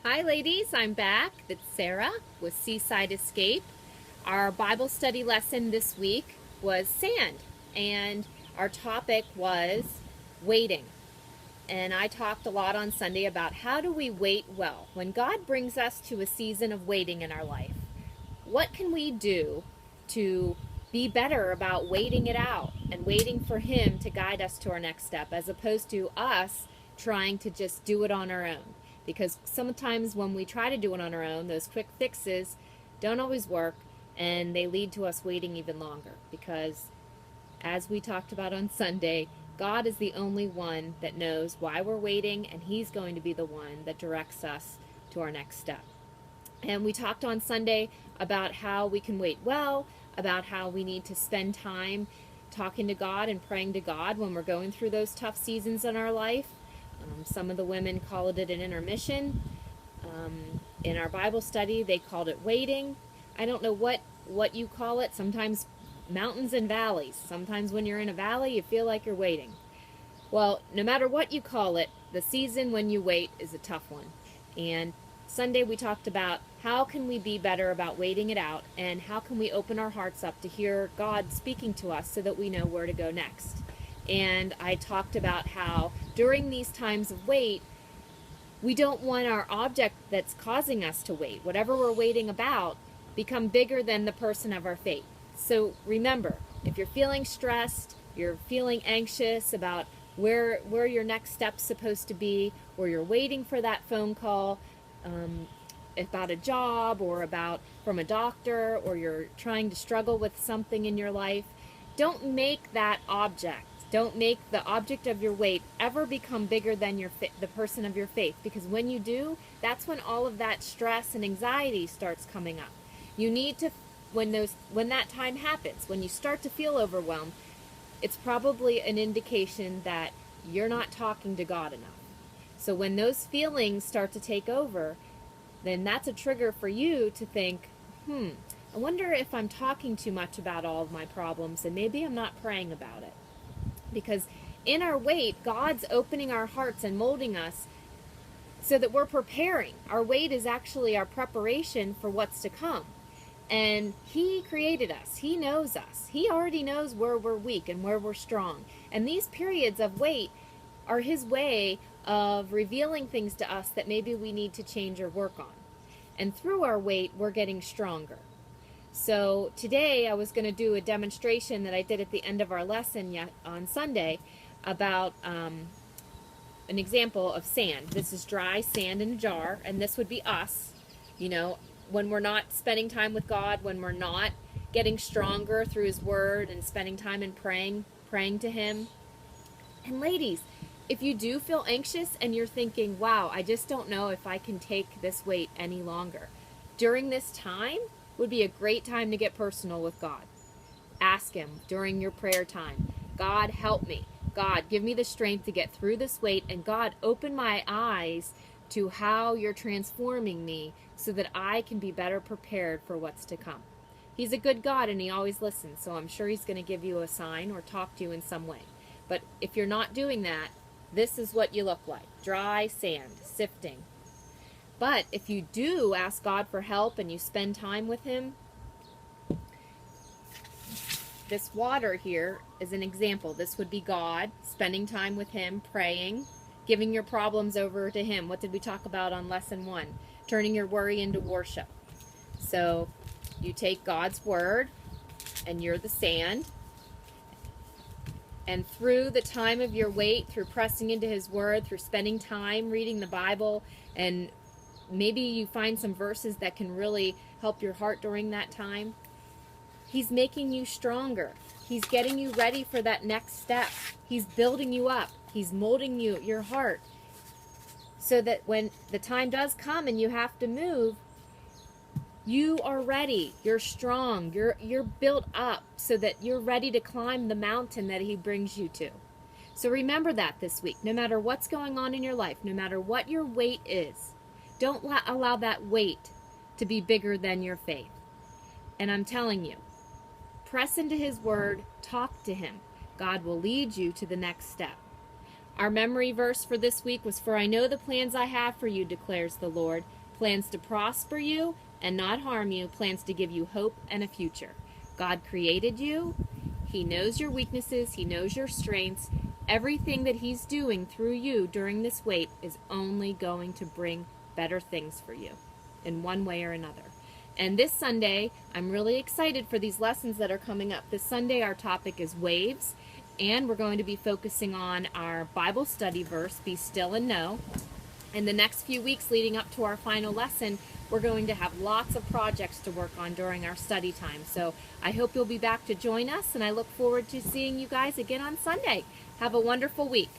Hi ladies, I'm back. It's Sarah with Seaside Escape. Our Bible study lesson this week was sand, and our topic was waiting. And I talked a lot on Sunday about how do we wait well. When God brings us to a season of waiting in our life, what can we do to be better about waiting it out and waiting for Him to guide us to our next step as opposed to us trying to just do it on our own? Because sometimes when we try to do it on our own, those quick fixes don't always work and they lead to us waiting even longer. Because as we talked about on Sunday, God is the only one that knows why we're waiting, and He's going to be the one that directs us to our next step. And we talked on Sunday about how we can wait well, about how we need to spend time talking to God and praying to God when we're going through those tough seasons in our life. Some of the women called it an intermission. In our Bible study, they called it waiting. I don't know what you call it. Sometimes mountains and valleys. Sometimes when you're in a valley, you feel like you're waiting. Well, no matter what you call it, the season when you wait is a tough one. And Sunday we talked about how can we be better about waiting it out, and how can we open our hearts up to hear God speaking to us so that we know where to go next. And I talked about how during these times of wait, we don't want our object that's causing us to wait, whatever we're waiting about, become bigger than the person of our faith. So remember, if you're feeling stressed, you're feeling anxious about where your next step's supposed to be, or you're waiting for that phone call about a job or about from a doctor, or you're trying to struggle with something in your life, don't make that object. Don't make the object of your wait ever become bigger than the person of your faith, because when you do, that's when all of that stress and anxiety starts coming up. You need to, when that time happens, when you start to feel overwhelmed, it's probably an indication that you're not talking to God enough. So when those feelings start to take over, then that's a trigger for you to think, I wonder if I'm talking too much about all of my problems and maybe I'm not praying about it. Because in our wait, God's opening our hearts and molding us so that we're preparing. Our wait is actually our preparation for what's to come. And He created us. He knows us. He already knows where we're weak and where we're strong. And these periods of wait are His way of revealing things to us that maybe we need to change or work on. And through our wait, we're getting stronger. So today I was going to do a demonstration that I did at the end of our lesson on Sunday about an example of sand. This is dry sand in a jar, and this would be us, when we're not spending time with God, when we're not getting stronger through His Word and spending time in praying to Him. And ladies, if you do feel anxious and you're thinking, wow, I just don't know if I can take this weight any longer, during this time would be a great time to get personal with God. Ask Him during your prayer time, God, help me. God, give me the strength to get through this weight, and God, open my eyes to how you're transforming me so that I can be better prepared for what's to come. He's a good God and He always listens, so I'm sure He's going to give you a sign or talk to you in some way. But if you're not doing that, this is what you look like. Dry sand, sifting. But if you do ask God for help and you spend time with Him, this water here is an example. This would be God, spending time with Him, praying, giving your problems over to Him. What did we talk about on lesson 1? Turning your worry into worship. So you take God's Word and you're the sand. And through the time of your wait, through pressing into His Word, through spending time reading the Bible, and maybe you find some verses that can really help your heart during that time, He's making you stronger. He's getting you ready for that next step. He's building you up. He's molding your heart so that when the time does come and you have to move, you are ready. You're strong. You're built up so that you're ready to climb the mountain that He brings you to. So remember that this week. No matter what's going on in your life, no matter what your weight is, don't allow that weight to be bigger than your faith. And I'm telling you, press into His Word, talk to Him. God will lead you to the next step. Our memory verse for this week was, "For I know the plans I have for you, declares the Lord, plans to prosper you and not harm you, plans to give you hope and a future." God created you. He knows your weaknesses. He knows your strengths. Everything that He's doing through you during this wait is only going to bring better things for you in one way or another. And this Sunday, I'm really excited for these lessons that are coming up. This Sunday, our topic is waves, and we're going to be focusing on our Bible study verse, "Be still and know." In the next few weeks leading up to our final lesson, we're going to have lots of projects to work on during our study time. So I hope you'll be back to join us, and I look forward to seeing you guys again on Sunday. Have a wonderful week.